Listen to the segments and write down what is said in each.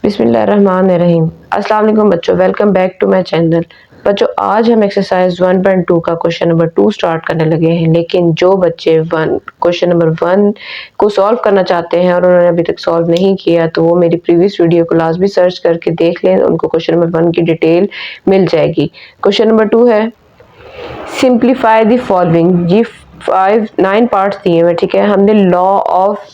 बिस्मिल्लाहिर्रहमानिर्रहीम। अस्सलाम वालेकुम बच्चों, welcome back to my channel. बच्चों, आज हम एक्सरसाइज 1.2 का क्वेश्चन नंबर 2 स्टार्ट करने लगे हैं। लेकिन जो बच्चे क्वेश्चन नंबर 1 को सॉल्व करना चाहते हैं और उन्होंने अभी तक सॉल्व नहीं किया, तो वो मेरी प्रीवियस वीडियो को लाजमी सर्च करके देख लें, उनको क्वेश्चन नंबर 1 की डिटेल मिल जाएगी। क्वेश्चन नंबर 2 है सिंप्लीफाई द फॉलोइंग। ये 9 पार्ट्स दिए हुए, ठीक है। हमने law of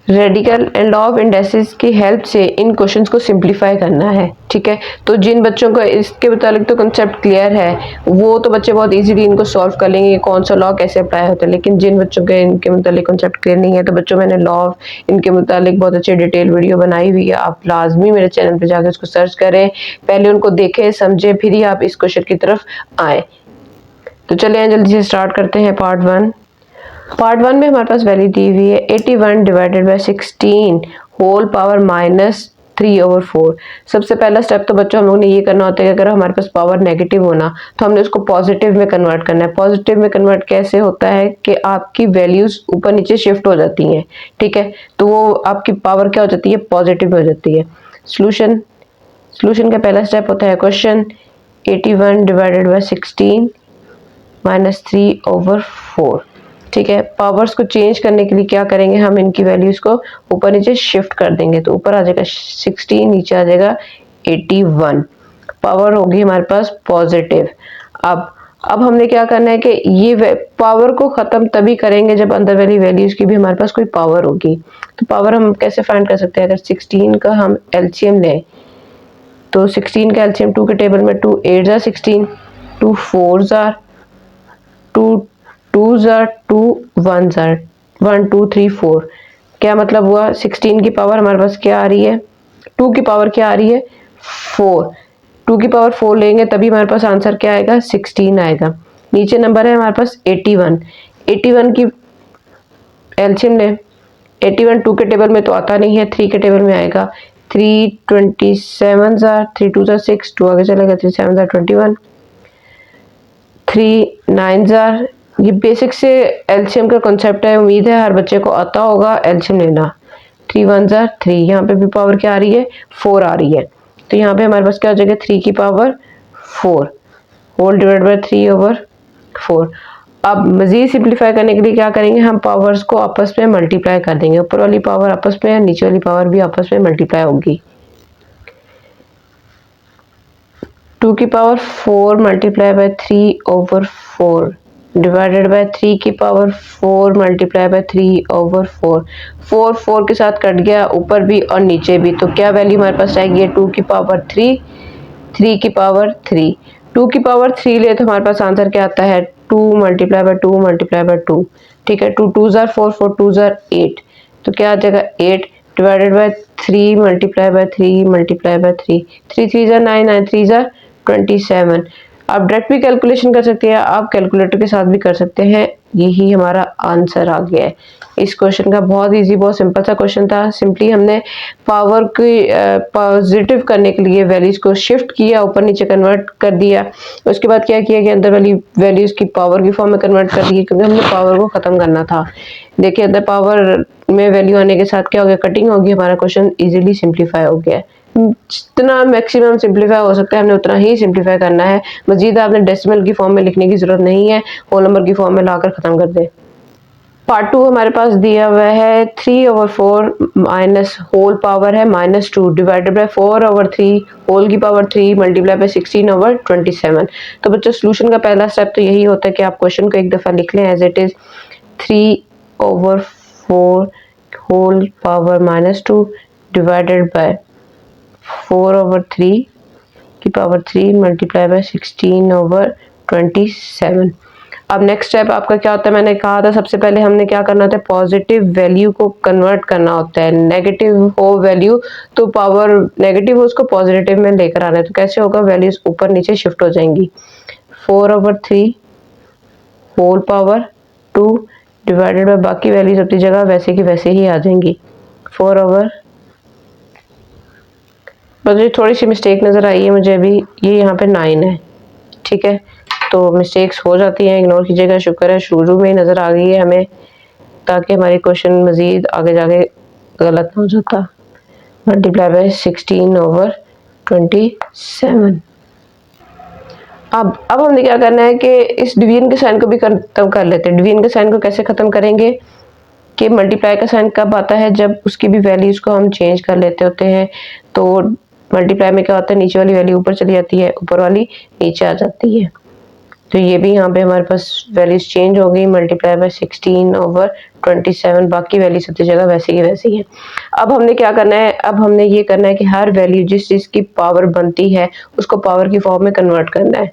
radical and law of indexes की हेल्प से इन क्वेश्चंस को सिंप्लीफाई करना है, ठीक है। तो जिन बच्चों को इसके मुतालिक तो कंसेप्ट क्लियर है, वो तो बच्चे बहुत इजीली इनको सॉल्व कर लेंगे, कौन सा लॉ कैसे अप्लाई होता है। लेकिन जिन बच्चों के इनके मुतालिक कंसेप्ट क्लियर नहीं है, तो बच्चों मैंने लॉ ऑफ इनके मुतालिक बहुत अच्छी डिटेल वीडियो बनाई हुई है। आप लाजमी मेरे चैनल पर जाकर उसको सर्च करें, पहले उनको देखें समझें, फिर ही आप इस क्वेश्चन की तरफ आए। तो चलिए जल्दी से स्टार्ट करते हैं। पार्ट 1 में हमारे पास वैल्यू दी हुई है 81 डिवाइडेड बाय 16 होल पावर -3/4। सबसे पहला स्टेप तो बच्चों हम लोगों ने ये करना होता है कि अगर हमारे पास पावर नेगेटिव होना, तो हमने उसको पॉजिटिव में कन्वर्ट करना है। पॉजिटिव में कन्वर्ट कैसे होता है कि आपकी वैल्यूज ऊपर नीचे शिफ्ट हो जाती हैं, ठीक है। तो वो आपकी पावर क्या हो जाती है, पॉजिटिव हो जाती है। सोल्यूशन का पहला स्टेप होता है क्वेश्चन 81 डिवाइडेड बाय 16 -3/4, ठीक है। पावर्स को चेंज करने के लिए क्या करेंगे, हम इनकी वैल्यूज को ऊपर नीचे शिफ्ट कर देंगे। तो ऊपर आ जाएगा 16, नीचे आ जाएगा 81। पावर होगी हमारे पास पॉजिटिव। अब हमने क्या करना है कि ये पावर को खत्म तभी करेंगे जब अंदर वाली वैल्यूज की भी हमारे पास कोई पावर होगी। तो पावर हम कैसे फाइंड कर सकते हैं, अगर 16 का हम एलसीएम लें, तो 16 का एलसीएम 2 के टेबल में 2 8 जार 16, 2 4 जार 2 2 जार 2 1 जार 1 2 3 4। क्या मतलब हुआ, 16 की पावर हमारे पास क्या आ रही है, 2 की पावर क्या आ रही है 4। 2 की पावर 4 लेंगे तभी हमारे पास आंसर क्या आएगा, 16 आएगा। नीचे नंबर है हमारे पास 81। 81 की एलसीएम ले, 81 2 के टेबल में तो आता नहीं है, 3 के टेबल में आएगा। 3 27 जार 3 2 जार 6, 2 आगे चलेगा, 3 7 जार 21, 3 9 जार। ये बेसिक से एलसीएम का कॉन्सेप्ट है, उम्मीद है हर बच्चे को आता होगा एलसीएम लेना। 3 1 जार 3, यहाँ पे भी पावर क्या आ रही है, 4 आ रही है। तो यहाँ पे हमारे पास क्या हो जाएगा, 3 की पावर 4 होल डिवाइड बाय 3/4। अब मजीद सिंप्लीफाई करने के लिए क्या करेंगे, हम पावर्स को आपस में मल्टीप्लाई कर देंगे। ऊपर वाली पावर आपस में, नीचे वाली पावर भी आपस में मल्टीप्लाई होगी। 2 की power 4 multiply by 3/4 divided by 3 की पावर 4 मल्टीप्लाई बाय 3/4। 4 4 के साथ कट गया, ऊपर भी और नीचे भी। तो क्या वैल्यू हमारे पास आएगी, 2 की पावर 3, 3 की पावर 3। 2 की पावर 3 ले तो हमारे पास आंसर क्या आता है, 2 मल्टीप्लाई बाय 2 मल्टीप्लाई बाय 2, ठीक है। 2 2 जार 4 4 2 जार 8। तो क्या आ जाएगा 8 divided by 3 multiply bye 3 multiply bye 3, 3 3 jar 9 9 3 jar 27। आप डायरेक्ट भी कैलकुलेशन कर सकते हैं, आप कैलकुलेटर के साथ भी कर सकते हैं। यही हमारा आंसर आ गया है इस क्वेश्चन का। बहुत इजी, बहुत सिंपल सा क्वेश्चन था। सिंपली हमने पावर की पॉजिटिव करने के लिए वैल्यूज को शिफ्ट किया, ऊपर नीचे कन्वर्ट कर दिया। उसके बाद क्या किया कि अंदर वाली वैल्यूज की पावर की फॉर्म में कन्वर्ट कर दी, क्योंकि हमने पावर को खत्म करना था। देखिए अंदर पावर में वैल्यू आने के साथ क्या हो गया, कटिंग होगी, हमारा क्वेश्चन इजीली सिंप्लीफाई हो गया है। जितना मैक्सिमम सिंप्लीफाई हो सकता है हमने उतना ही सिंप्लीफाई करना है। मजीद आपने डेसिमल की फॉर्म में लिखने की जरूरत नहीं है, होल नंबर की फॉर्म में लाकर खत्म कर दे। पार्ट 2 हमारे पास दिया हुआ है 3/4 माइनस होल पावर है -2 डिवाइडेड बाय 4/3 होल की पावर 3 मल्टीप्लाई बाय 16/27। तो बच्चों सोल्यूशन का पहला स्टेप तो यही होता है कि आप क्वेश्चन को एक दफा लिख लें as it is. 3/4 whole power -2 divided by 4/3 की पावर 3 मल्टीप्लाई बाय 16/27। अब नेक्स्ट स्टेप आपका क्या होता है, मैंने कहा था सबसे पहले हमने क्या करना होता है, पॉजिटिव वैल्यू को कन्वर्ट करना होता है। नेगेटिव हो वैल्यू तो पावर नेगेटिव हो उसको पॉजिटिव में लेकर आना है। तो कैसे होगा, वैल्यूज ऊपर नीचे शिफ्ट हो जाएंगी। 4/3 होल पावर 2 डिवाइडेड बाय बाकी वैल्यूज अपनी जगह वैसे की वैसे ही आ जाएंगी। 4 बस ये थोड़ी सी मिस्टेक नज़र आई है मुझे अभी, ये यहाँ पे 9 है, ठीक है। तो मिस्टेक्स हो जाती हैं, इग्नोर कीजिएगा। शुक्र है शुरू में ही नज़र आ गई है हमें, ताकि हमारी क्वेश्चन मज़ीद आगे जाके गलत ना हो जाता। Multiply by 16/27। अब हमने क्या करना है कि इस डिवीजन के साइन को भी खत्म कर लेते हैं। डिवीजन के साइन को कैसे खत्म करेंगे कि मल्टीप्लाई का साइन कब आता है, जब उसकी भी वैल्यूज को हम चेंज कर लेते होते हैं। तो मल्टीप्लाई में क्या होता है, नीचे वाली वैल्यू ऊपर चली जाती है, ऊपर वाली नीचे आ जाती है। तो ये भी यहाँ पे हमारे पास वैल्यूज चेंज हो गई, मल्टीप्लाई बाय 16/27। बाकी वैल्यू सब जगह वैसे की वैसी है। अब हमने क्या करना है, अब हमने ये करना है कि हर वैल्यू जिस चीज की पावर बनती है उसको पावर की फॉर्म में कन्वर्ट करना है।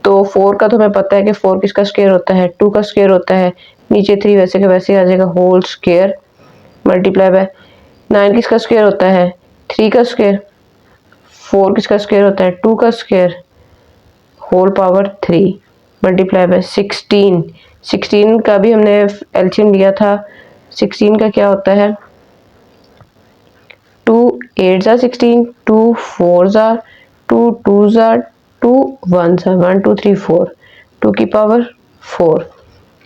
तो 4 का तो हमें पता है कि 4 किसका स्क्वायर होता है, 2 का स्क्वायर होता है, नीचे 3 वैसे के वैसे आ जाएगा होल स्क्वायर, मल्टीप्लाई बाय 9 किसका स्क्वायर होता है, 3 का स्क्वायर, 4 किसका स्क्वायर होता है, 2 का square, whole power 3, multiply by 16 का भी हमने एलसीएम लिया था। 16 का क्या होता है, 2 8 16, 2 4 2 2 2 1 1 2 3 4, 2 की पावर 4।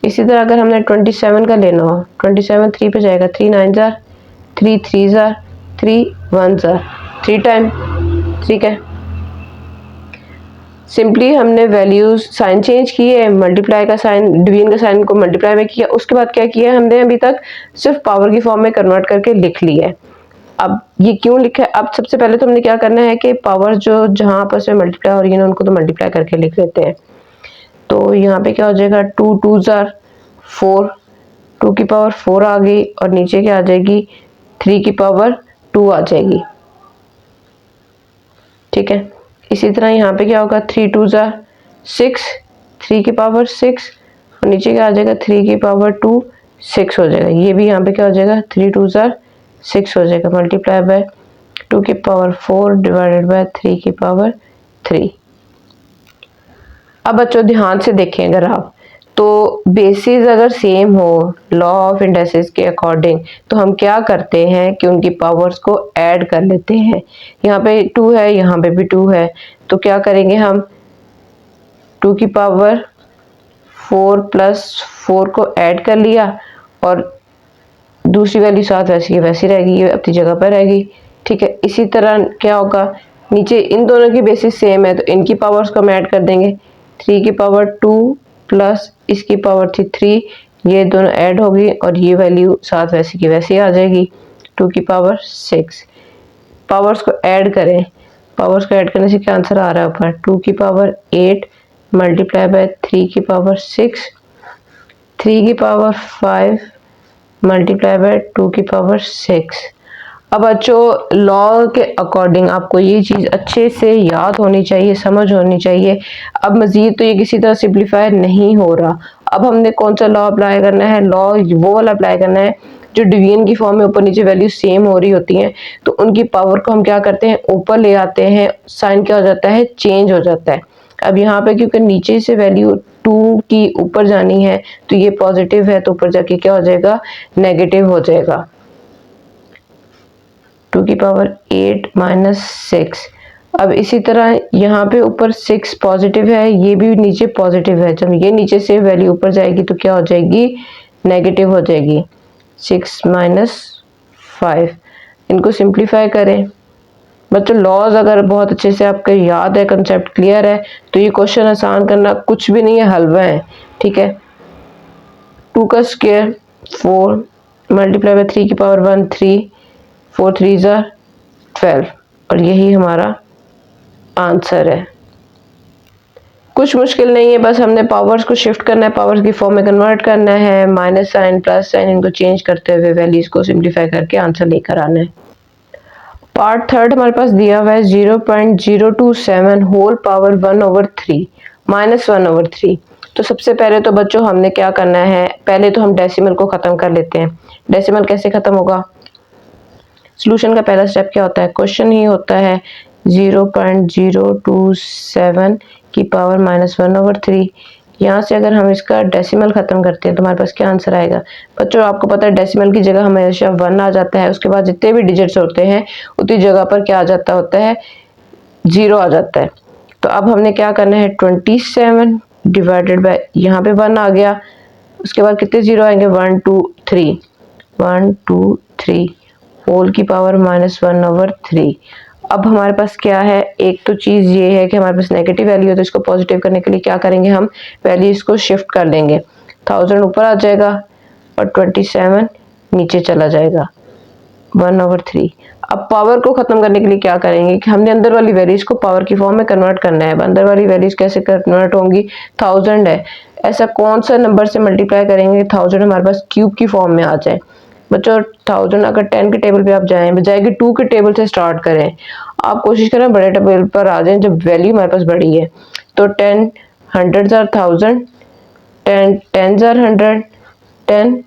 इसी तरह अगर हमने 27 का लेना हो, 27 3 पे जाएगा, 3 9 3 3 3 1 3 टाइम, ठीक है। सिंपली हमने वैल्यूज साइन चेंज किए, मल्टीप्लाई का साइन, डिवीजन का साइन को मल्टीप्लाई में किया, उसके बाद क्या किया हमने अभी तक सिर्फ पावर की फॉर्म में कन्वर्ट करके लिख लिया है। अब ये क्यों लिखा है, अब सबसे पहले तो हमने क्या करना है कि पावर जो जहां आपस में मल्टीप्लाई हो रही है ना उनको तो मल्टीप्लाई करके लिख लेते हैं। तो यहाँ पे क्या हो जाएगा, 2 2 4, 2 की पावर 4 आ गई और नीचे क्या आ जाएगी, 3 की पावर 2 आ जाएगी, ठीक है। इसी तरह यहाँ पे क्या होगा, 3 2 6, 3 की पावर 6 और नीचे क्या आ जाएगा, 3 की पावर 2 6 हो जाएगा। ये भी यहाँ पे क्या हो जाएगा, 3 2 6 हो जाएगा, मल्टीप्लाई बाय 2 की पावर 4 डिवाइडेड बाय 3 की पावर 3। अब बच्चों ध्यान से देखें अगर आप, तो बेसिस अगर सेम हो लॉ ऑफ इंडेक्सेस के अकॉर्डिंग तो हम क्या करते हैं कि उनकी पावर्स को ऐड कर लेते हैं। यहाँ पे 2 है, यहाँ पे भी 2 है, तो क्या करेंगे हम, 2 की पावर 4 प्लस 4 को ऐड कर लिया और दूसरी वैल्यू साथ वैसी की वैसी रहेगी, ये अपनी जगह पर रहेगी, ठीक है। इसी तरह क्या होगा, नीचे इन दोनों की बेसिस सेम है तो इनकी पावर्स को हम ऐड कर देंगे, 3 की पावर 2 प्लस इसकी पावर थी 3, ये दोनों ऐड होगी और ये वैल्यू साथ वैसी की वैसी आ जाएगी, 2 की पावर 6। पावर्स को ऐड करें, पावर्स को ऐड करने से क्या आंसर आ रहा है ऊपर, 2 की पावर 8 मल्टीप्लाई बाय 3 की पावर 6, 3 की पावर 5 मल्टीप्लाई बाय 2 की पावर 6। अब बच्चों लॉ के अकॉर्डिंग आपको ये चीज़ अच्छे से याद होनी चाहिए, समझ होनी चाहिए। अब मज़ीद तो ये किसी तरह सिंप्लीफाई नहीं हो रहा। अब हमने कौन सा लॉ अप्लाई करना है, लॉ वो वाला अप्लाई करना है जो डिवीजन की फॉर्म में ऊपर नीचे वैल्यू सेम हो रही होती हैं, तो उनकी पावर को हम क्या करते हैं, ऊपर ले आते हैं, साइन क्या हो जाता है, चेंज हो जाता है। अब यहाँ पे क्योंकि नीचे से वैल्यू 2 की ऊपर जानी है तो ये पॉजिटिव है, तो ऊपर जाके क्या हो जाएगा, नेगेटिव हो जाएगा, 2 की पावर 8 माइनस 6। अब इसी तरह यहाँ पे ऊपर 6 पॉजिटिव है, ये भी नीचे पॉजिटिव है, जब ये नीचे से वैल्यू ऊपर जाएगी तो क्या हो जाएगी, नेगेटिव हो जाएगी, 6 माइनस 5। इनको सिंप्लीफाई करें बच्चों। लॉज अगर बहुत अच्छे से आपको याद है, कंसेप्ट क्लियर है, तो ये क्वेश्चन आसान करना कुछ भी नहीं है, हलवा है, ठीक है। 2 का स्क्वायर 4 मल्टीप्लाई बाय 3 की पावर 1 3, 4 3 12 और यही हमारा आंसर है। कुछ मुश्किल नहीं है, बस हमने पावर्स को शिफ्ट करना है, पावर्स की फॉर्म में कन्वर्ट करना है, माइनस साइन प्लस साइन इनको चेंज करते हुए वैल्यूज को सिंप्लीफाई करके आंसर लेकर आना है। पार्ट थर्ड हमारे पास दिया हुआ है 0.027 होल पावर 1/3 माइनस 1/3। तो सबसे पहले तो बच्चों हमने क्या करना है, पहले तो हम डेसिमल को ख़त्म कर लेते हैं। डेसिमल कैसे ख़त्म होगा, सॉल्यूशन का पहला स्टेप क्या होता है, क्वेश्चन ही होता है 0.027 की पावर माइनस 1/3। यहाँ से अगर हम इसका डेसिमल खत्म करते हैं तो हमारे पास क्या आंसर आएगा। बच्चों आपको पता है डेसिमल की जगह हमेशा 1 आ जाता है, उसके बाद जितने भी डिजिट्स होते हैं उतनी जगह पर क्या आ जाता होता है, 0 आ जाता है। तो अब हमने क्या करना है, 27 डिवाइडेड बाय, यहाँ पे 1 आ गया, उसके बाद कितने 0 आएंगे, 1 2 3 1 2 3 होल की पावर -1/3। अब हमारे पास क्या है, एक तो चीज़ ये है कि हमारे पास नेगेटिव वैल्यू है, तो इसको पॉजिटिव करने के लिए क्या करेंगे, हम वैल्यूज को शिफ्ट कर लेंगे। 1000 ऊपर आ जाएगा और 27 नीचे चला जाएगा, 1/3। अब पावर को खत्म करने के लिए क्या करेंगे कि हमने अंदर वाली वैल्यूज को पावर की फॉर्म में कन्वर्ट करना है। अंदर वाली वैल्यूज कैसे कन्वर्ट होंगी, 1000 है, ऐसा कौन सा नंबर से मल्टीप्लाई करेंगे 1000 हमारे पास क्यूब की फॉर्म में आ जाए। बच्चों 1000 अगर 10 के टेबल पे आप जाएं, बजाय कि 2 के टेबल से स्टार्ट करें, आप कोशिश करें बड़े टेबल पर आ जाएं जब वैल्यू हमारे पास बड़ी है। तो 10 100s are 1000, 10 10s are 100, 10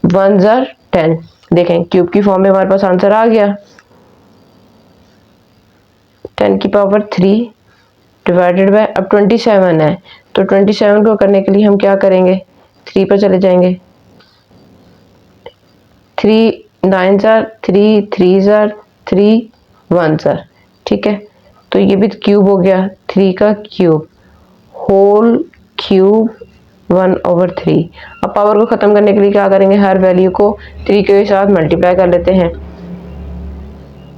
1s are 10। देखें क्यूब की फॉर्म में हमारे पास आंसर आ गया। 10 की पावर 3 डिवाइडेड बाय, अब 27 है तो 27 को करने के लिए हम क्या करेंगे, 3 पर चले जाएंगे। 3 9s are 3, 3s are 3, 1s are, ठीक है। तो ये भी क्यूब हो गया, 3 का क्यूब, होल क्यूब 1/3। अब पावर को खत्म करने के लिए क्या करेंगे, हर वैल्यू को 3 के साथ मल्टीप्लाई कर लेते हैं।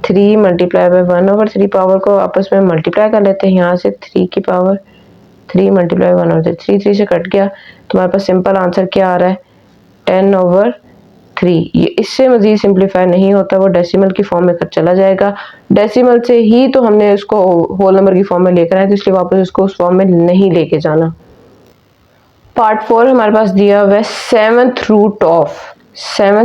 3 मल्टीप्लाई बाय 1/3, पावर को आपस में मल्टीप्लाई कर लेते हैं। यहाँ से 3 की पावर 3 मल्टीप्लाई 1/3, 3 से कट गया तो हमारे पास सिंपल आंसर क्या आ रहा है, 10/3। ये इससे मजीद सिंप्लीफाई नहीं होता, वो डेसिमल की फॉर्म में चला जाएगा। डेसिमल से ही तो हमने इसको होल नंबर की फॉर्म में लेकर आए, तो इसलिए वापस उसको उस फॉर्म में नहीं लेके जाना। पार्ट 4 हमारे पास दिया हुआ है 7th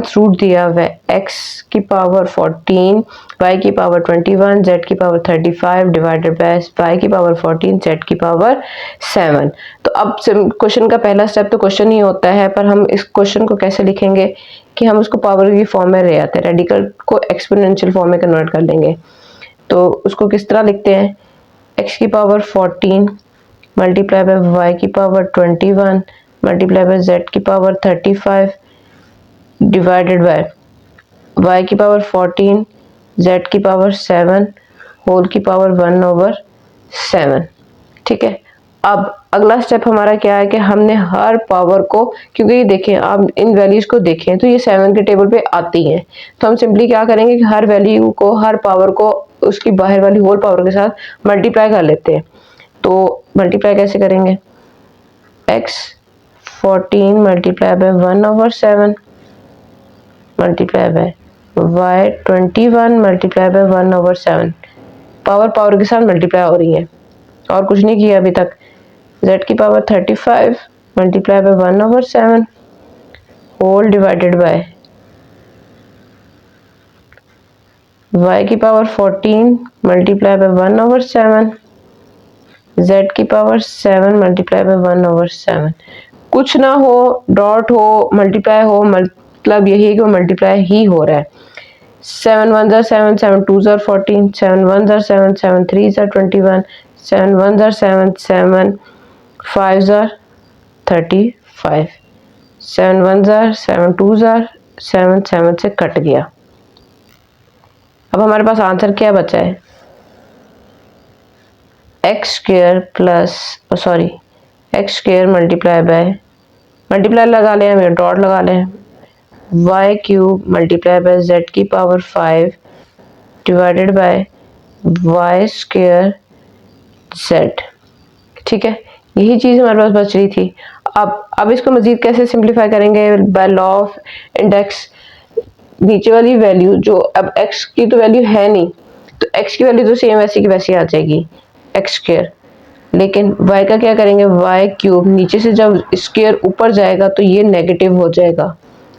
रूट दिया हुआ है x की पावर 14, y की पावर 21, z की पावर 35 डिवाइडेड बाय y की पावर 14, z की पावर 7। तो अब क्वेश्चन का पहला स्टेप तो क्वेश्चन ही होता है, पर हम इस क्वेश्चन को कैसे लिखेंगे कि हम उसको पावर की फॉर्म में ले आते हैं, रेडिकल को एक्सपोनेंशियल फॉर्म में कन्वर्ट कर लेंगे। तो उसको किस तरह लिखते हैं, x की पावर 14 मल्टीप्लाई बाय y की पावर 21 मल्टीप्लाई बाय z की पावर 35 डिवाइडेड बाय y की पावर 14, z की पावर 7, होल की पावर 1/7। ठीक है। अब अगला स्टेप हमारा क्या है कि हमने हर पावर को, क्योंकि ये देखें आप इन वैल्यूज को देखें तो ये 7 के टेबल पे आती हैं, तो हम सिंपली क्या करेंगे कि हर वैल्यू को, हर पावर को उसकी बाहर वाली होल पावर के साथ मल्टीप्लाई कर लेते हैं। तो मल्टीप्लाई कैसे करेंगे, x 14 multiply by 1/7 multiply by y 21 multiply by 1/7। Power power के साथ मल्टीप्लाई हो रही है और कुछ नहीं किया अभी तक। z की power 35 multiply by 1/7 whole divided by y की पावर 14 मल्टीप्लाई बाय 1/7, z की पावर 7 मल्टीप्लाई बाय 1/7। कुछ ना हो, डॉट हो, मल्टीप्लाई हो, मतलब यही है कि वो मल्टीप्लाई ही हो रहा है। 7 1s are 7, 7 2s are 14, 7 1s are 7, 7 3s are 21, 7 1s are 7, 7 5s are 35, 7 1s are 7 2s are 7, 7 से कट गया। अब हमारे पास आंसर क्या बचा है, x square multiply by, multiply लगा लें, हमें डॉट लगा लें, y cube multiply by z की power 5 divided by y square z. ठीक है, यही चीज़ हमारे पास बच रही थी। अब इसको मजीद कैसे सिंप्लीफाई करेंगे, बाय लॉ ऑफ इंडेक्स। नीचे वाली वैल्यू जो, अब x की तो वैल्यू है नहीं, तो x की वैल्यू तो सेम वैसी की वैसी आ जाएगी, एक्स स्क्वायर। लेकिन y का क्या करेंगे, वाई क्यूब, नीचे से जब स्क्वायर ऊपर जाएगा तो ये नेगेटिव हो जाएगा।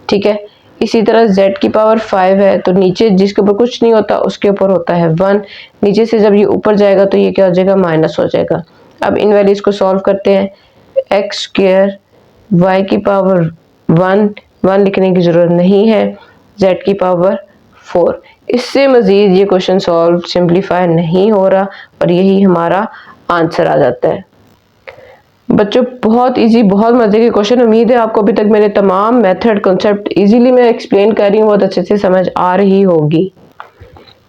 ठीक है, इसी तरह z की पावर 5 है, तो नीचे जिसके ऊपर कुछ नहीं होता उसके ऊपर होता है 1, नीचे से जब ये ऊपर जाएगा तो ये क्या हो जाएगा, माइनस हो जाएगा। अब इन वैल्यूज को सॉल्व करते हैं, एक्स स्क्वायर वाई की पावर 1 लिखने की जरूरत नहीं है, z की पावर 4। इससे मजीद ये क्वेश्चन सॉल्व सिंप्लीफाई नहीं हो रहा और यही हमारा आंसर आ जाता है। बच्चों बहुत इजी, बहुत मजे के क्वेश्चन। उम्मीद है आपको अभी तक मेरे तमाम मेथड कॉन्सेप्ट इजीली मैं एक्सप्लेन कर रही हूँ, बहुत अच्छे से समझ आ रही होगी।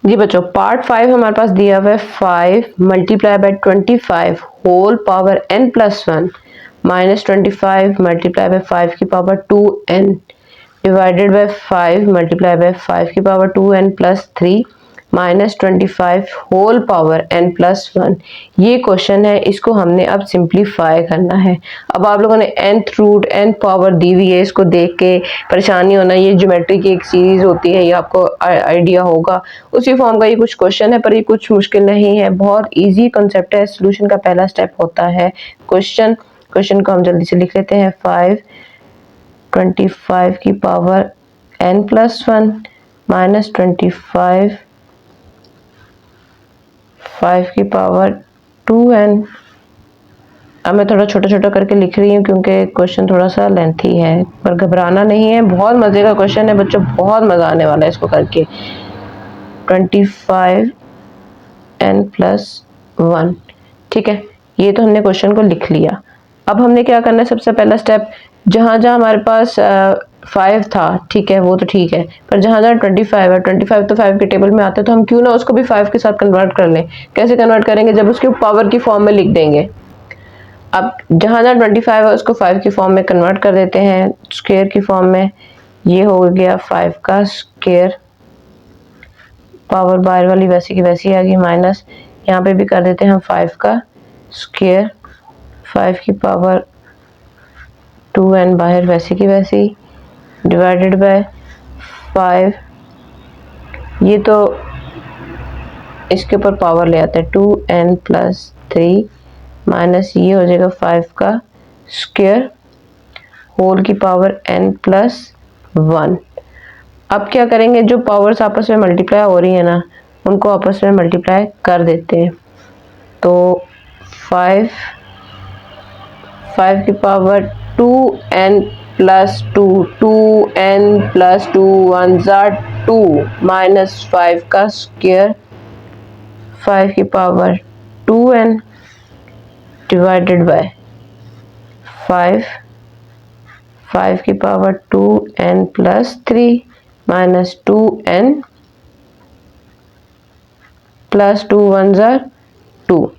जी बच्चों, पार्ट 5 हमारे पास दिया हुआ है 5 multiply by 25 whole power n+1 minus 25 multiply by 5 की power 2n divided by 5 multiply by 5 की power 2n plus 3 minus 25 whole power n plus 1। ये क्वेश्चन है, इसको हमने अब सिंप्लीफाई करना है। अब आप लोगों ने nth रूट n पावर दी हुई है, इसको देख के परेशानी होना, ये ज्योमेट्री की एक सीरीज होती है, ये आपको आइडिया होगा। उसी फॉर्म का ये कुछ क्वेश्चन है, पर ये कुछ मुश्किल नहीं है, बहुत ईजी कॉन्सेप्ट है। सोल्यूशन का पहला स्टेप होता है क्वेश्चन को हम जल्दी से लिख लेते हैं। 25 की पावर n प्लस 1 माइनस 25 5 की पावर 2n। अब मैं थोड़ा छोटा छोटा करके लिख रही हूँ क्योंकि क्वेश्चन थोड़ा सा लेंथी है, पर घबराना नहीं है, बहुत मजे का क्वेश्चन है बच्चों, बहुत मजा आने वाला है इसको करके। 25n प्लस 1, ठीक है, ये तो हमने क्वेश्चन को लिख लिया। अब हमने क्या करना है, सबसे पहला स्टेप, जहाँ जहाँ हमारे पास 5 था, ठीक है, वो तो ठीक है, पर जहाँ जहाँ 25 है, 25 तो 5 के टेबल में आता है, तो हम क्यों ना उसको भी 5 के साथ कन्वर्ट कर लें। कैसे कन्वर्ट करेंगे, जब उसके पावर की फॉर्म में लिख देंगे। अब जहाँ जहाँ 25 है उसको 5 की फॉर्म में कन्वर्ट कर देते हैं, स्क्वायर की फॉर्म में। ये हो गया 5 का स्क्वायर, पावर बाहर वाली वैसी की वैसी आ गई, माइनस यहाँ पे भी कर देते हैं हम 5 का स्क्वायर, 5 की पावर 2n बाहर वैसी की वैसी, डिवाइडेड बाय 5। ये तो इसके ऊपर पावर ले आते हैं, 2n प्लस 3 माइनस ये हो जाएगा 5 का स्क्वायर होल की पावर n प्लस 1। अब क्या करेंगे, जो पावर्स आपस में मल्टीप्लाई हो रही है ना, उनको आपस में मल्टीप्लाई कर देते हैं। तो 5 की power 2n plus 2, 2n plus 2 1 2 minus 5 का स्क्वायर, 5 की पावर 2n डिवाइडेड बाय 5 की power 2n plus 3 minus 2n plus 2 1 2।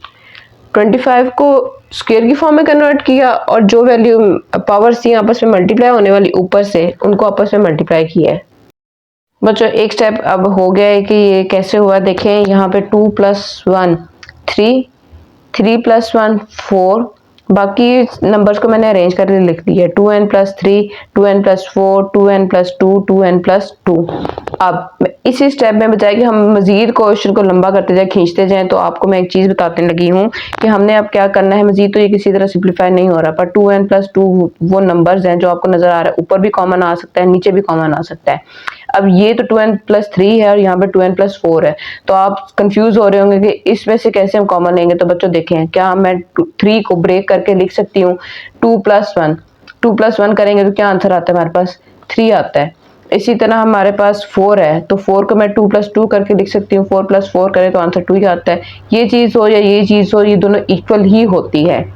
25 को स्क्वायर की फॉर्म में कन्वर्ट किया और जो वैल्यू पावर्स थी आपस में मल्टीप्लाई होने वाली ऊपर से, उनको आपस में मल्टीप्लाई किया है। बच्चों एक स्टेप अब हो गया है कि ये कैसे हुआ, देखें यहाँ पे 2 प्लस 1 3, 3 प्लस 1 4, बाकी नंबर्स को मैंने अरेंज करके लिख दिया, 2n plus 3, 2n plus 4, 2n plus 2, 2n plus 2। अब इसी स्टेप में बजाय कि हम मजीद क्वेश्चन को लंबा करते जाए, खींचते जाएं, तो आपको मैं एक चीज़ बताने लगी हूँ कि हमने अब क्या करना है। मजीद तो ये किसी तरह सिंप्लीफाई नहीं हो रहा, पर 2n प्लस 2 वो नंबर्स हैं जो आपको नजर आ रहा है, ऊपर भी कॉमन आ सकता है, नीचे भी कॉमन आ सकता है। अब ये तो 2n प्लस 3 है और यहाँ पे 2n प्लस 4 है, तो आप कंफ्यूज हो रहे होंगे कि इसमें से कैसे हम कॉमन लेंगे। तो बच्चों देखें, क्या मैं 3 को ब्रेक करके लिख सकती हूँ 2 प्लस 1 करेंगे तो क्या आंसर आता है हमारे पास, 3 आता है। इसी तरह हमारे पास 4 है, तो 4 को मैं 2 प्लस 2 करके लिख सकती हूँ, 4 प्लस 4 करें तो आंसर 2 ही आता है। ये चीज़ हो या ये चीज़ हो, ये दोनों इक्वल ही होती है।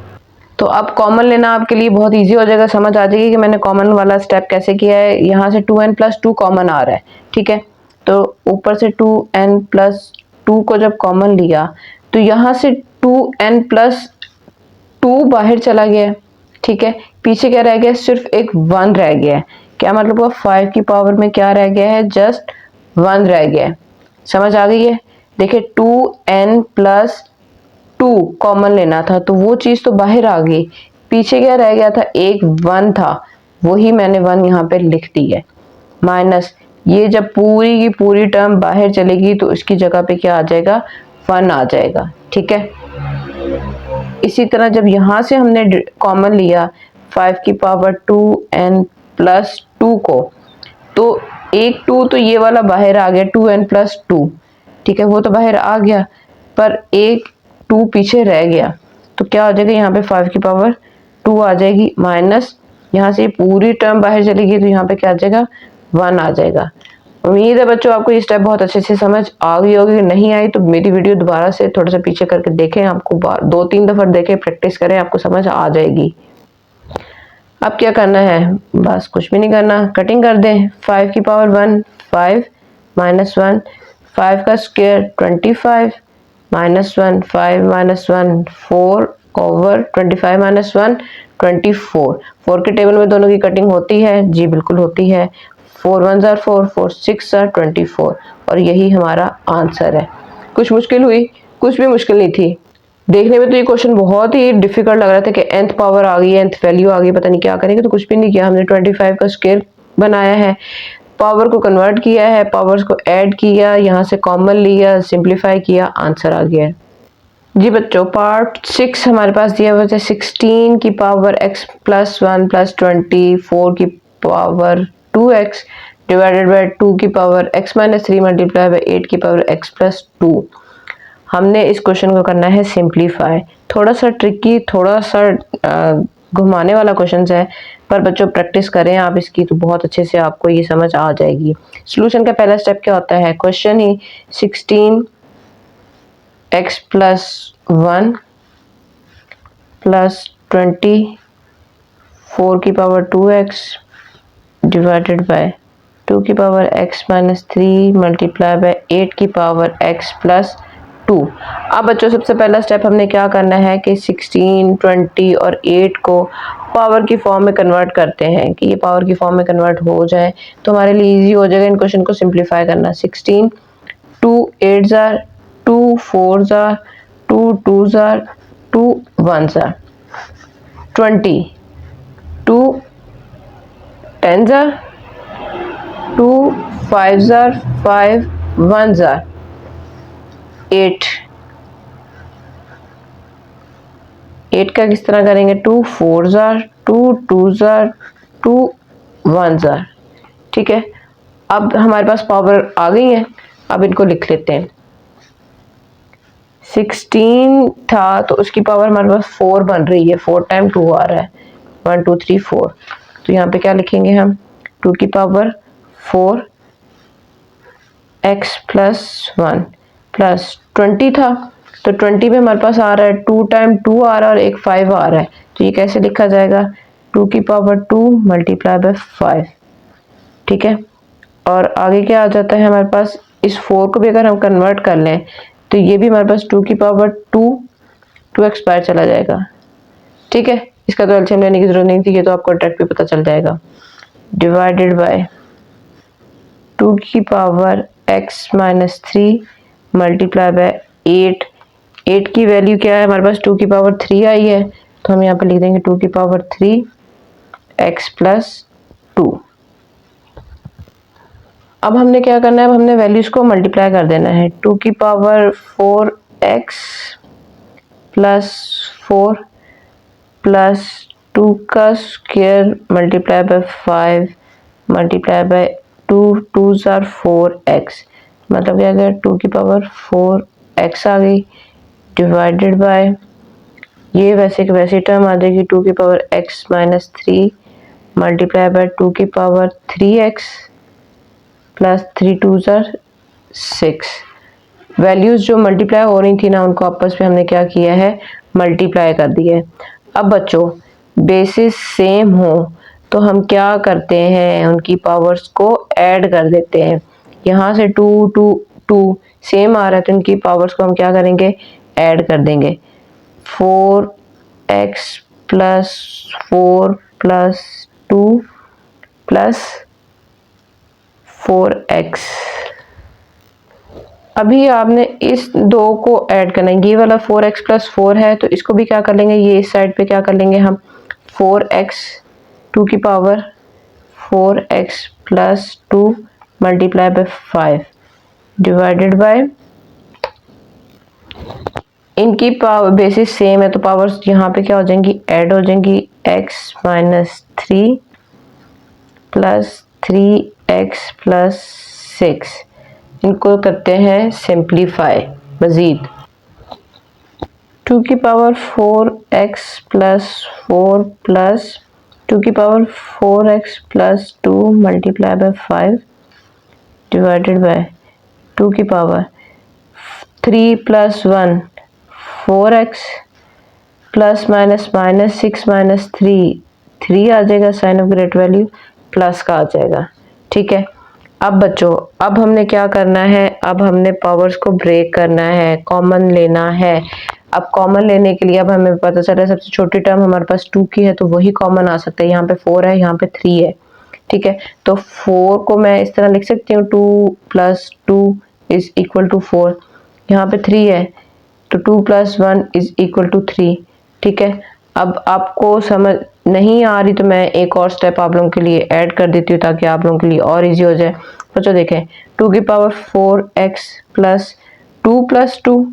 तो अब कॉमन लेना आपके लिए बहुत इजी हो जाएगा, समझ आ जाएगी कि मैंने कॉमन वाला स्टेप कैसे किया है। यहाँ से 2n प्लस 2 कॉमन आ रहा है, ठीक है, तो ऊपर से 2n प्लस 2 को जब कॉमन लिया तो यहाँ से 2n प्लस 2 बाहर चला गया, ठीक है, पीछे क्या रह गया, सिर्फ एक 1 रह गया है। क्या मतलब हुआ, 5 की पावर में क्या रह गया है, जस्ट 1 रह गया है। समझ आ गई है। देखिए 2n प्लस 2 कॉमन लेना था तो वो चीज तो बाहर आ गई, पीछे क्या रह गया था, एक 1 था, वही मैंने 1 यहाँ पे लिख दी है, माइनस ये जब पूरी की पूरी टर्म बाहर चलेगी तो इसकी जगह पे क्या आ जाएगा, 1 आ जाएगा, ठीक है। इसी तरह जब यहाँ से हमने कॉमन लिया 5 की पावर 2n प्लस 2 को, तो एक 2 तो ये वाला बाहर आ गया, 2n प्लस 2, ठीक है, वो तो बाहर आ गया, पर एक 2 पीछे रह गया, तो क्या हो जाएगा, यहाँ पे 5 की पावर 2 आ जाएगी, माइनस यहाँ से पूरी टर्म बाहर चलेगी तो यहाँ पे क्या आ जाएगा, 1 आ जाएगा। उम्मीद है बच्चों आपको ये स्टेप बहुत अच्छे से समझ आ गई होगी, नहीं आई तो मेरी वीडियो दोबारा से थोड़ा सा पीछे करके देखें, आपको 2-3 दफा देखें, प्रैक्टिस करें, आपको समझ आ जाएगी। अब क्या करना है, बस कुछ भी नहीं करना, कटिंग कर दें। 5 की पावर 1 5 माइनस 1, 5 का square 25 minus 1, 5 minus 1 4 over 25 minus 1 24। 4 के टेबल में दोनों की कटिंग होती है, जी बिल्कुल होती है। 4 1 जार 4, 4 6 जार 24 और यही हमारा आंसर है। कुछ मुश्किल हुई? कुछ भी मुश्किल नहीं थी। देखने में तो ये क्वेश्चन बहुत ही डिफिकल्ट लग रहा था कि nth पावर आ गई, nth वैल्यू आ गई, पता नहीं क्या करेंगे, तो कुछ भी नहीं किया हमने। 25 का स्क्वायर बनाया है, पावर को कन्वर्ट किया है, पावर्स को ऐड किया, यहाँ से कॉमन लिया, सिंप्लीफाई किया, आंसर आ गया है। जी बच्चों, पार्ट 6 हमारे पास दिया हुआ है 16 की पावर x प्लस 1 प्लस 24 की पावर 2x डिवाइडेड बाय 2 की power x minus 3 multiply bye 8 की पावर x प्लस 2। हमने इस क्वेश्चन को करना है सिंप्लीफाई। थोड़ा सा ट्रिकी, थोड़ा सा घुमाने वाला क्वेश्चन है, पर बच्चों प्रैक्टिस करें आप इसकी तो बहुत अच्छे से आपको ये समझ आ जाएगी। सॉल्यूशन का पहला स्टेप क्या होता है? क्वेश्चन ही 16 x प्लस 1 प्लस 24 की पावर 2x डिवाइडेड बाय 2 की power x minus 3 multiply bye 8 की पावर x प्लस 2। अब बच्चों सबसे पहला स्टेप हमने क्या करना है कि 16, 20 और 8 को पावर की फॉर्म में कन्वर्ट करते हैं कि ये पावर की फॉर्म में कन्वर्ट हो जाए तो हमारे लिए इजी हो जाएगा इन क्वेश्चन को सिंप्लीफाई करना। 16 2 8 jar 2 4 jar 2 2 jar 2 1 jar 20 2 10 jar 2 5 jar 5 1 jar 8 का किस तरह करेंगे? 2 4 जार 2 2 जार 2 1 जार। ठीक है, अब हमारे पास पावर आ गई है, अब इनको लिख लेते हैं। 16 था तो उसकी पावर हमारे पास 4 बन रही है, 4 टाइम 2 आ रहा है, 1 2 3 4। तो यहाँ पे क्या लिखेंगे हम? 2 की पावर 4 x प्लस 1 प्लस 20 था तो 20 में हमारे पास आ रहा है 2 टाइम 2 आ रहा है और एक 5 आ रहा है, तो ये कैसे लिखा जाएगा? 2 की पावर 2 मल्टीप्लाई बाय 5। ठीक है, और आगे क्या आ जाता है हमारे पास? इस 4 को भी अगर हम कन्वर्ट कर लें तो ये भी हमारे पास 2 की पावर 2x बाहर चला जाएगा। ठीक है, इसका तो एलसीएम लेने की जरूरत नहीं थी, ये तो आपको डायरेक्ट भी पता चल जाएगा। डिवाइडेड बाय 2 की power x minus 3 multiply bye 8 की वैल्यू क्या है हमारे पास? 2 की पावर 3 आई है, तो हम यहाँ पे लिख देंगे 2 की पावर 3 x प्लस 2। अब हमने क्या करना है? अब हमने वैल्यूज को मल्टीप्लाई कर देना है। 2 की पावर 4x प्लस 4 प्लस 2 का square multiply by 5 multiply bye 2 2 jar 4x, मतलब क्या गया? 2 की पावर 4x आ गई डिवाइडेड बाय ये वैसे की वैसी टर्म आ जाएगी 2 की power x minus 3 multiply bye 2 की power 3x plus 3 2 jar 6। Values जो मल्टीप्लाई हो रही थी ना उनको आपस में हमने क्या किया है? मल्टीप्लाई कर दिया है। अब बच्चों बेसिस सेम हो तो हम क्या करते हैं? उनकी पावर्स को ऐड कर देते हैं। यहाँ से 2 2 2 सेम आ रहा है तो इनकी पावर्स को हम क्या करेंगे? ऐड कर देंगे। 4x plus 4 plus 2 plus 4x। अभी आपने इस दो को ऐड करना है। ये वाला 4x प्लस 4 है तो इसको भी क्या कर लेंगे? ये इस साइड पे क्या कर लेंगे हम? 4x 2 की power 4x plus 2 multiply by 5 divided bye इनकी पावर बेसिस सेम है तो पावर्स यहाँ पे क्या हो जाएंगी? ऐड हो जाएंगी। x minus 3 plus 3x plus 6, इनको करते हैं सिंप्लीफाई मजीद। 2 की पावर 4x प्लस 4 प्लस 2 की power 4x plus 2 multiply by 5 divided by 2 की power 3 plus 1 4x plus minus minus 6 minus 3 आ जाएगा, sign of great value plus का आ जाएगा। ठीक है, अब बच्चों अब हमने क्या करना है? अब हमने पावर्स को ब्रेक करना है, कॉमन लेना है। अब कॉमन लेने के लिए अब हमें पता चला सबसे छोटी टर्म हमारे पास 2 की है तो वही कॉमन आ सकता है। यहाँ पे 4 है, यहाँ पे 3 है, ठीक है। तो 4 को मैं इस तरह लिख सकती हूँ 2 + 2 इज इक्वल टू 4। यहाँ पे 3 है तो 2 + 1 इज इक्वल टू 3। ठीक है। अब आपको समझ नहीं आ रही तो मैं एक और स्टेप आप लोगों के लिए ऐड कर देती हूँ ताकि आप लोगों के लिए और इजी हो जाए। बच्चों देखें 2 की पावर 4x + 2 + 2।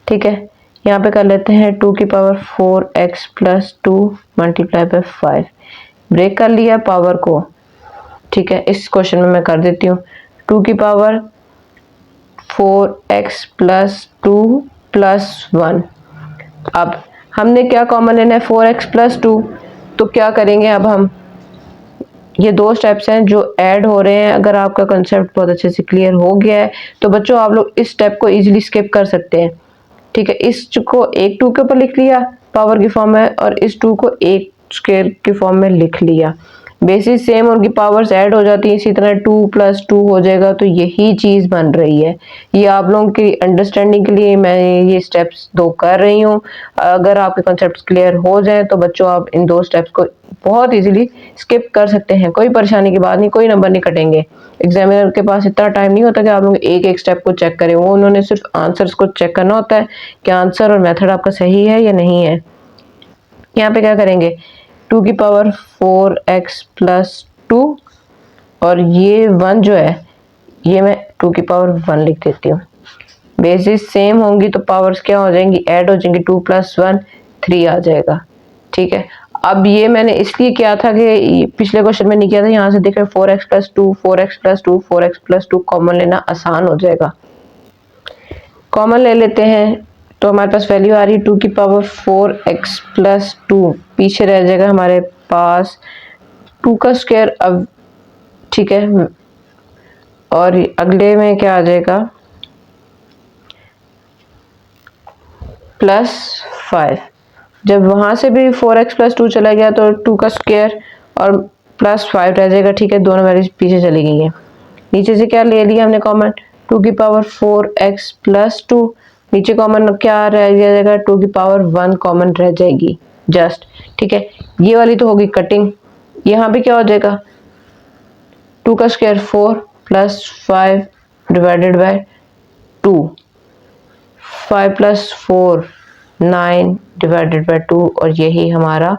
ठीक है। यहाँ पे कर लेते हैं 2 की पावर 4x + 2 × 5। ब्रेक कर लिया पावर को। ठीक है। इस क्वेश्चन में मैं कर देती हूँ 2 की पावर 4x + 2 + 1। अब हमने क्या कॉमन लेना है 4x + 2। तो क्या करेंगे अब हम, ये दो स्टेप्स हैं जो ऐड हो रहे हैं। अगर आपका कंसेप्ट बहुत अच्छे से क्लियर हो गया है तो बच्चों आप लोग इस स्टेप को इजीली स्किप कर सकते हैं। ठीक है। इस को एक 2 के ऊपर लिख लिया पावर की फॉर्म में और इस 2 को एक स्क्वायर की फॉर्म में लिख लिया। बेसिस सेम, उनकी पावर्स ऐड हो जाती है, इसी तरह 2 + 2 हो जाएगा। तो यही चीज बन रही है। ये आप लोगों की अंडरस्टैंडिंग के लिए मैं ये स्टेप्स दो कर रही हूँ। अगर आपके कॉन्सेप्ट्स क्लियर हो जाए तो बच्चों आप इन दो स्टेप्स को बहुत इजीली स्किप कर सकते हैं। कोई परेशानी की बात नहीं, कोई नंबर नहीं कटेंगे। एग्जामिनर के पास इतना टाइम नहीं होता कि आप लोग एक एक स्टेप को चेक करें। वो उन्होंने सिर्फ आंसर्स को चेक करना होता है कि आंसर और मेथड आपका सही है या नहीं है। यहाँ पे क्या करेंगे 2 की पावर 4x + 2 और ये 1 जो है ये मैं 2 की पावर 1 लिख देती हूँ। बेसिस सेम होंगी तो पावर्स क्या हो जाएंगी, ऐड हो जाएंगी। 2 + 1 3 आ जाएगा। ठीक है। अब ये मैंने इसलिए किया था कि पिछले क्वेश्चन में नहीं किया था। यहाँ से देख रहे 4x + 2 4x + 2 4x + 2 कॉमन लेना आसान हो जाएगा। कॉमन ले लेते हैं तो हमारे पास वैल्यू आ रही है 2 की पावर 4x + 2। पीछे रह जाएगा हमारे पास 2 का स्क्वायर। अब ठीक है, और अगले में क्या आ जाएगा +5। जब वहां से भी 4x + 2 चला गया तो 2 का स्क्वायर और +5 रह जाएगा। ठीक है। दोनों वैल्यूज पीछे चली गई हैं। नीचे से क्या ले लिया हमने कॉमन 2 की पावर 4x + 2। नीचे कॉमन क्या रह जाएगा 2 की पावर 1 कॉमन रह जाएगी जस्ट। ठीक है। ये वाली तो होगी कटिंग। यहाँ पे क्या हो जाएगा 2 का स्क्वायर 4 + 5 / 2। 5 + 4 9 / 2 और यही हमारा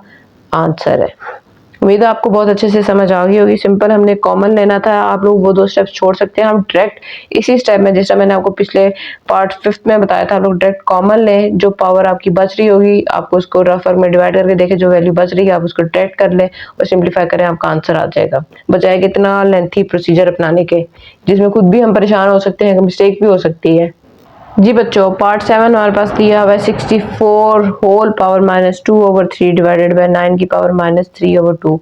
आंसर है। उम्मीद है आपको बहुत अच्छे से समझ आ गई होगी। सिंपल हमने कॉमन लेना था। आप लोग वो दो स्टेप्स छोड़ सकते हैं। हम डायरेक्ट इसी स्टेप में, जैसा मैंने आपको पिछले पार्ट 5th में बताया था, आप लोग डायरेक्ट कॉमन लें। जो पावर आपकी बच रही होगी आपको उसको रफ वर्क में डिवाइड करके देखें, जो वैल्यू बच रही है आप उसको डायरेक्ट कर लें और सिंप्लीफाई करें, आपका आंसर आ जाएगा। बजाय कि इतना लेंथी प्रोसीजर अपनाने के जिसमें खुद भी हम परेशान हो सकते हैं, मिस्टेक भी हो सकती है। जी बच्चों, पार्ट 7 हमारे पास दिया हुआ है 64 होल पावर -2/3 डिवाइडेड बाय 9 की पावर -3/2।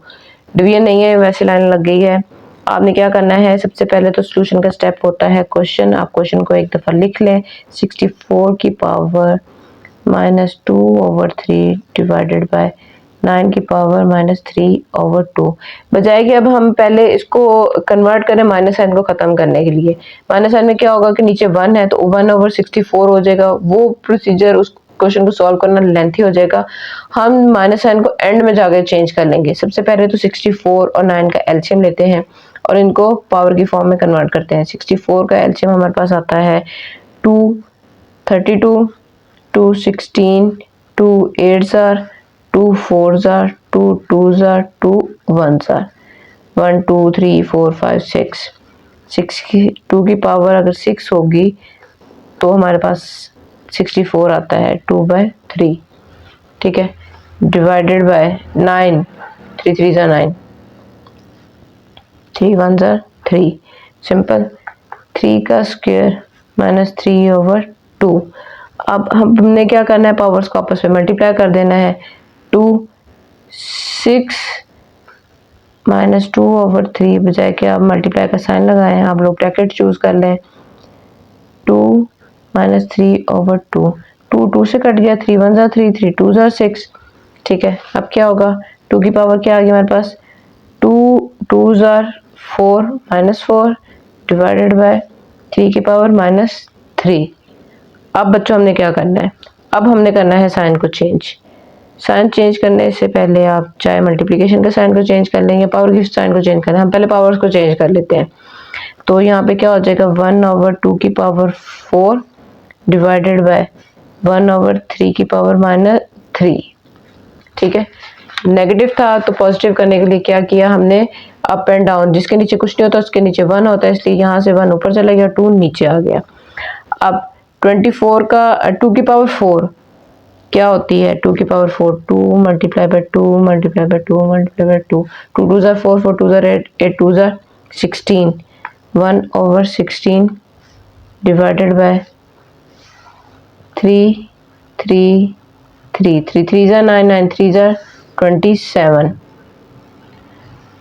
डिवीजन नहीं है, वैसे लाइन लग गई है। आपने क्या करना है, सबसे पहले तो सॉल्यूशन का स्टेप होता है क्वेश्चन। आप क्वेश्चन को एक दफा लिख लें 64 की पावर -2/3 डिवाइडेड बाय 9 की पावर -3/2। बजाय कि अब हम पहले इसको कन्वर्ट करें माइनस साइन को खत्म करने के लिए। माइनस साइन में क्या होगा कि नीचे 1 है तो 1/64 हो जाएगा। वो प्रोसीजर उस क्वेश्चन को सॉल्व करना लेंथी हो जाएगा। हम माइनस साइन को एंड में जाकर चेंज कर लेंगे। सबसे पहले तो 64 और 9 का एलसीएम लेते हैं और इनको पावर की फॉर्म में कन्वर्ट करते हैं। 64 का एलसीएम हमारे पास आता है 2 32 2 16 2 8 2 4 2 2 2 1 1 2 3 4 5 6 6 की 2 की पावर अगर 6 होगी तो हमारे पास 64 आता है 2/3। ठीक है। Divided by 9 3 3 9 3 1 3। सिंपल 3 का स्क्वायर -3/2। अब हमने क्या करना है, पावर्स को आपस में मल्टीप्लाई कर देना है। 2 6 -2/3 बजाय कि आप मल्टीप्लाई का साइन लगाएं आप लोग ब्रैकेट चूज कर लें। 2 -3/2 2 2 से कट गया, 3 1 3 3 2 6। ठीक है। अब क्या होगा 2 की पावर क्या आ गई हमारे पास 2 2 4 -4 डिवाइडेड बाय 3 की पावर -3। अब बच्चों हमने क्या करना है, अब हमने करना है साइन को चेंज। साइन चेंज करने से पहले आप चाहे मल्टीप्लिकेशन का साइन को चेंज कर लें या पावर की साइन को चेंज कर लें, हम पहले पावर्स को चेंज कर लेते हैं। तो यहाँ पे क्या हो जाएगा 1/2 की पावर 4 डिवाइडेड बाय 1/3 की पावर -3। ठीक है, नेगेटिव था तो पॉजिटिव करने के लिए क्या किया हमने, अप एंड डाउन, जिसके नीचे कुछ नहीं होता उसके नीचे 1 होता है, इसलिए यहाँ से 1 ऊपर चला गया, 2 नीचे आ गया। अब 24 का 2 की पावर 4 क्या होती है, 2 की power 4 2 multiply bye 2 multiply bye 2 multiply bye 2, 2 2 ज़ा 4 4 2 ज़ा 8 8 2 ज़ा 16, 1/16 डिवाइडेड बाय 3 3 3 3 3 ज़ा 9 9 3 ज़ा 27।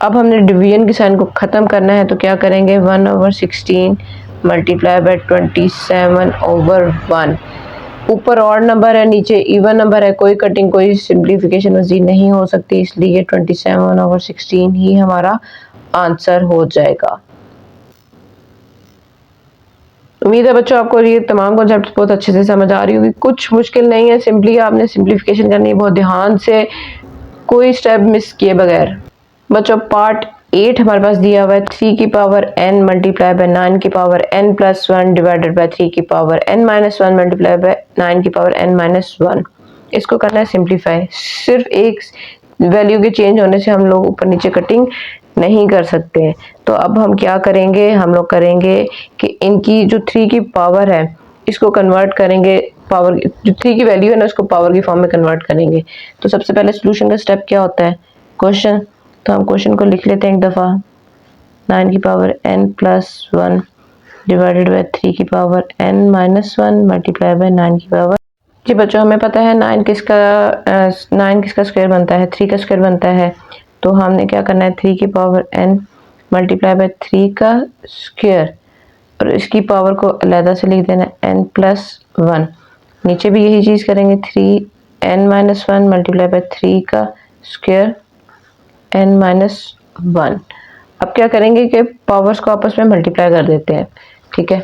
अब हमने डिवीजन के साइन को ख़त्म करना है तो क्या करेंगे, 1/16 मल्टीप्लाई बाय 27/1। ऊपर ऑड नंबर है, नीचे इवन नंबर है, कोई कटिंग कोई सिंप्लीफिकेशन मज़ीद नहीं हो सकती, इसलिए 27/16 ही हमारा आंसर हो जाएगा। उम्मीद है बच्चों आपको ये तमाम कॉन्सेप्ट बहुत अच्छे से समझ आ रही होगी, कुछ मुश्किल नहीं है, सिंपली आपने सिंप्लीफिकेशन करनी है बहुत ध्यान से, कोई स्टेप मिस किए बगैर। बच्चों पार्ट 8 हमारे पास दिया हुआ है 3 की पावर n मल्टीप्लाई बाय 9 की power n plus 1 divided by 3 की power n minus 1 multiply by 9 की पावर n माइनस 1। इसको करना है सिंप्लीफाई, सिर्फ एक वैल्यू के चेंज होने से हम लोग ऊपर नीचे कटिंग नहीं कर सकते हैं। तो अब हम क्या करेंगे, हम लोग करेंगे कि इनकी जो 3 की पावर है इसको कन्वर्ट करेंगे, पावर जो 3 की वैल्यू है ना उसको पावर की फॉर्म में कन्वर्ट करेंगे। तो सबसे पहले सोल्यूशन का स्टेप क्या होता है, क्वेश्चन, तो हम क्वेश्चन को लिख लेते हैं एक दफ़ा, 9 की power n plus 1 divided by 3 की power n minus 1 multiply by 9 की पावर। जी बच्चों हमें पता है 9 किसका स्क्वायर बनता है, 3 का स्क्वायर बनता है, तो हमने क्या करना है 3 की पावर n मल्टीप्लाई बाय 3 का स्क्वायर और इसकी पावर को अलहदा से लिख देना n प्लस 1। नीचे भी यही चीज़ करेंगे, 3n माइनस 1 मल्टीप्लाई बाय 3 का स्क्वायर n माइनस 1। अब क्या करेंगे कि पावर्स को आपस में मल्टीप्लाई कर देते हैं। ठीक है,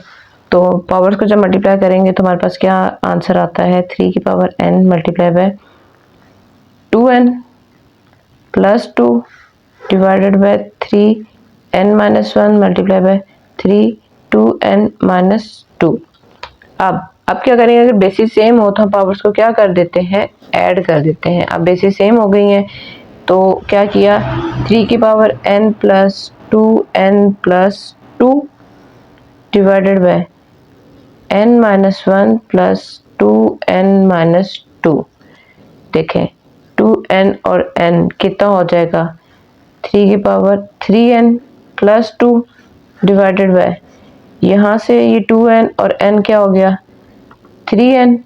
तो पावर्स को जब मल्टीप्लाई करेंगे तो हमारे पास क्या आंसर आता है, 3 की power n multiply by 2n plus 2 divided bye 3n minus 1 multiply by 3 2n minus 2। अब क्या करेंगे, अगर बेसिस सेम हो तो हम पावर्स को क्या कर देते हैं, ऐड कर देते हैं। अब बेसिस सेम हो गई हैं तो क्या किया, 3 की power n plus 2n plus 2 divided bye n minus 1 plus 2n minus 2। देखें 2n और n कितना हो जाएगा, 3 की power 3n plus 2 divided bye, यहाँ से ये 2n और n क्या हो गया 3n,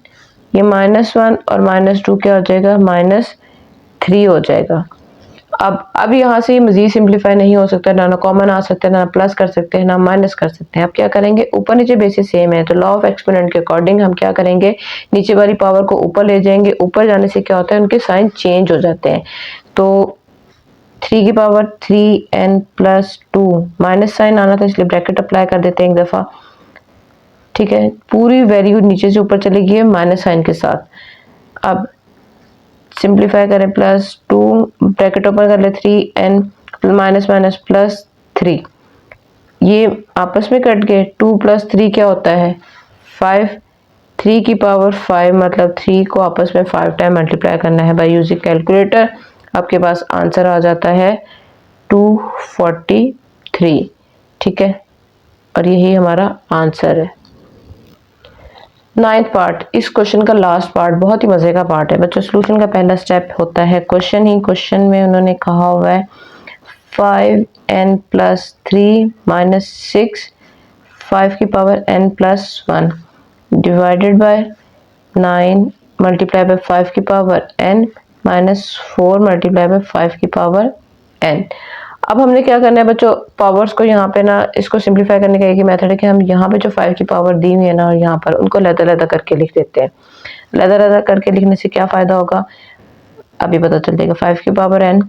ये -1 और -2 क्या हो जाएगा -3 हो जाएगा। अब यहाँ से मजीद सिंप्लीफाई नहीं हो सकता, ना कॉमन आ सकता है, ना प्लस कर सकते हैं, ना माइनस कर सकते हैं। अब क्या करेंगे, ऊपर नीचे बेसिस सेम है तो लॉ ऑफ एक्सपोनेंट के अकॉर्डिंग हम क्या करेंगे, नीचे वाली पावर को ऊपर ले जाएंगे, ऊपर जाने से क्या होता है उनके साइन चेंज हो जाते हैं। तो 3 की power 3n plus 2 minus sign आना था इसलिए ब्रैकेट अप्लाई कर देते हैं एक दफ़ा। ठीक है, पूरी वैल्यू नीचे से ऊपर चली गई है माइनस साइन के साथ। अब सिंप्लीफाई करें, प्लस 2 ब्रैकेट ओपन कर ले, 3n माइनस माइनस प्लस 3, ये आपस में कट गए, 2 प्लस 3 क्या होता है 5, 3 की पावर 5 मतलब 3 को आपस में 5 टाइम मल्टीप्लाई करना है बाय यूजिंग कैलकुलेटर। आपके पास आंसर आ जाता है 243। ठीक है, और यही हमारा आंसर है। 9th पार्ट, इस क्वेश्चन का लास्ट पार्ट बहुत ही मज़े का पार्ट है बच्चों। सोल्यूशन का पहला स्टेप होता है क्वेश्चन ही, क्वेश्चन में उन्होंने कहा हुआ है 5n प्लस 3 माइनस 6 5 की power n plus 1 divided by 9 multiply by 5 की power n minus 4 multiply by 5 की पावर n। अब हमने क्या करना है बच्चों, पावर्स को यहाँ पे ना, इसको सिंप्लीफाई करने का एक ही मेथड है कि हम यहाँ पे जो 5 की पावर दी हुई है ना और यहाँ पर उनको लदा करके लिख देते हैं। लदा करके लिखने से क्या फ़ायदा होगा अभी पता चल जाएगा। 5 की पावर n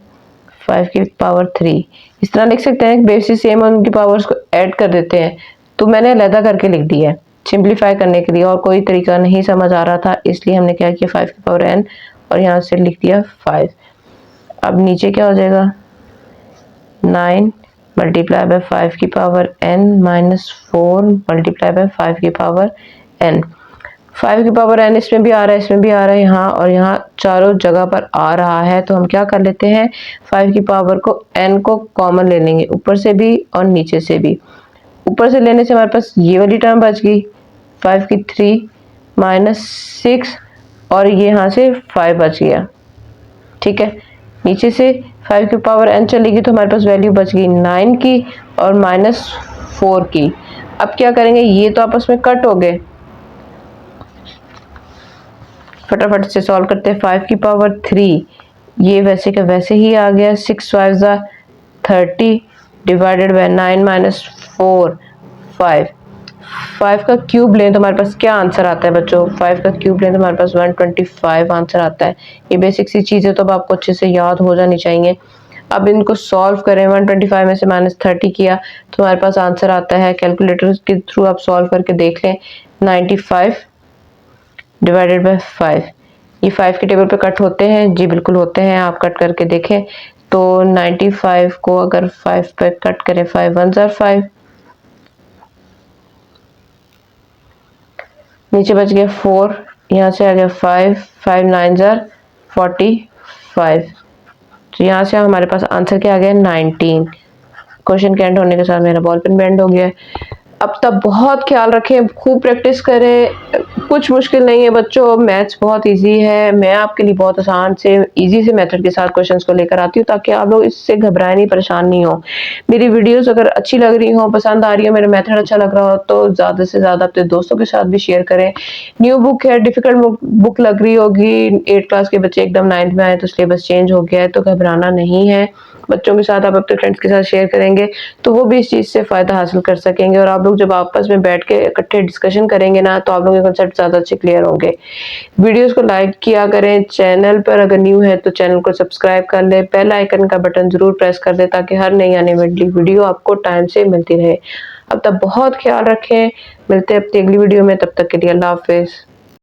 5 की पावर 3 इस तरह लिख सकते हैं, बेसिस सेम उनकी पावर्स को ऐड कर देते हैं। तो मैंने लदा करके लिख दिया है सिंप्लीफाई करने के लिए, और कोई तरीका नहीं समझ आ रहा था इसलिए हमने क्या किया 5 की पावर n और यहाँ से लिख दिया 5। अब नीचे क्या हो जाएगा 9 मल्टीप्लाई बाय 5 की power n minus 4 multiply by 5 की पावर n। 5 की पावर n इसमें भी आ रहा है, इसमें भी आ रहा है, यहाँ और यहाँ चारों जगह पर आ रहा है। तो हम क्या कर लेते हैं 5 की पावर को n को कॉमन ले लेंगे, ऊपर से भी और नीचे से भी। ऊपर से लेने से हमारे पास ये वाली टर्म बच गई 5 की 3 माइनस 6 और ये यहाँ से 5 बच गया। ठीक है, नीचे से 5 की पावर n चलेगी तो हमारे पास वैल्यू बच गई 9 की और माइनस 4 की। अब क्या करेंगे, ये तो आपस में कट हो गए, फटाफट से सॉल्व करते हैं। 5 की पावर 3 ये वैसे का वैसे ही आ गया, 6 5 ज़ा 30 डिवाइडेड बाय 9 माइनस 4 5। 5 का क्यूब लें तो हमारे पास क्या आंसर आता है बच्चों, 5 का क्यूब लें तो हमारे पास 125 आंसर आता है। ये बेसिक सी चीज़ है तो अब आपको अच्छे से याद हो जानी चाहिए। अब इनको सॉल्व करें, 125 में से माइनस 30 किया तो हमारे पास आंसर आता है, कैलकुलेटर के थ्रू आप सॉल्व करके देख लें, 95 डिवाइडेड बाय 5। ये 5 के टेबल पे कट होते हैं जी, बिल्कुल होते हैं, आप कट करके देखें तो 95 को अगर 5 पे कट करें 5 1 ज़ा 5, नीचे बच गया 4, यहाँ से आ गया 5 5 9 ज़ा 45। तो यहाँ से हमारे पास आंसर क्या आ गया 19। क्वेश्चन के एंड होने के साथ मेरा बॉल पेन बेंड हो गया है। अब तक बहुत ख्याल रखें, खूब प्रैक्टिस करें, कुछ मुश्किल नहीं है बच्चों, मैथ्स बहुत इजी है। मैं आपके लिए बहुत आसान से इजी से मेथड के साथ क्वेश्चंस को लेकर आती हूँ ताकि आप लोग इससे घबराए नहीं, परेशान नहीं हो। मेरी वीडियोस अगर अच्छी लग रही हो, पसंद आ रही हो, मेरा मेथड अच्छा लग रहा हो तो ज़्यादा से ज़्यादा अपने दोस्तों के साथ भी शेयर करें। न्यू बुक है, डिफिकल्ट बुक लग रही होगी, 8 क्लास के बच्चे एकदम 9th में आए तो सिलेबस चेंज हो गया है, तो घबराना नहीं है। बच्चों के साथ आप अपने फ्रेंड्स के साथ शेयर करेंगे तो वो भी इस चीज़ से फ़ायदा हासिल कर सकेंगे, और आप लोग जब आपस में बैठ के इकट्ठे डिस्कशन करेंगे ना तो आप लोगों के कॉन्सेप्ट ज़्यादा अच्छे क्लियर होंगे। वीडियोस को लाइक किया करें, चैनल पर अगर न्यू है तो चैनल को सब्सक्राइब कर ले, बेल आइकन का बटन ज़रूर प्रेस कर दे ताकि हर नई आने वाली वीडियो आपको टाइम से मिलती रहे। अब तक बहुत ख्याल रखें, मिलते हैं अपनी अगली वीडियो में, तब तक के लिए अल्लाह हाफिज़।